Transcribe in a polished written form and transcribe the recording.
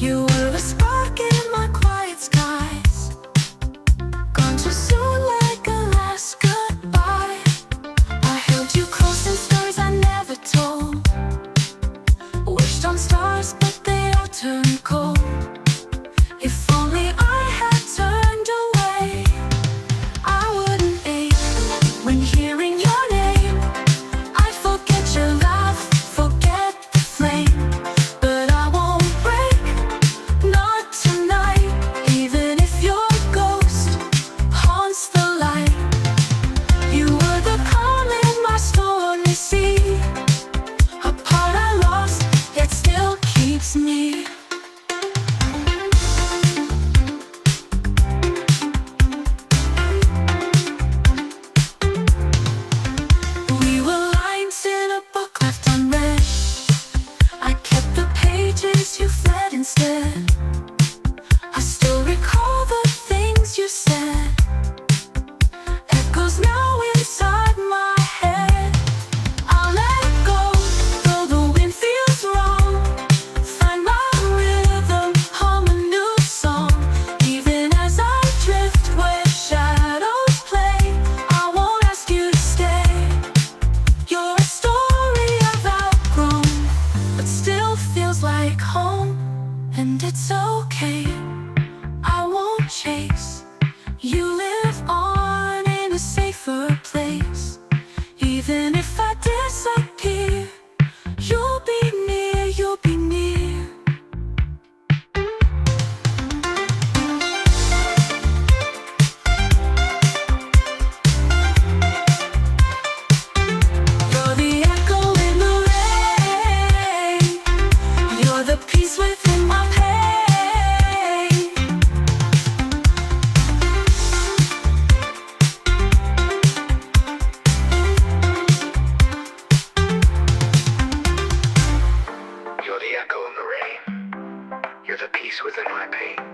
You were a spark in my quiet skies, gone too soon like a last goodbye. I held you close in stories I never told, wished on stars but they all turned cold. If only I had turned away, I wouldn't ache when hearing your name. I forget your laugh, forget the flame, but I won't break, not tonight. Even if your ghost haunts the light. You were the calm in my stormy sea, a part I lost yet still keeps me. We were lines in a book left unread. I kept the pages, you fled instead. I still recall the things you said, echoes now inside my head. I'll let go, though the wind feels wrong. Find my rhythm, hum a new song. Even as I drift where shadows play, I won't ask you to stay. You're a story I've outgrown, but still feels like home. And it's okay, I won't chase. You live on in a safer place. Even if I disappear, you'll be near, you'll be near. You're the echo in the rain, you're the peace within my pain. You're the echo in the rain. You're the peace within my pain.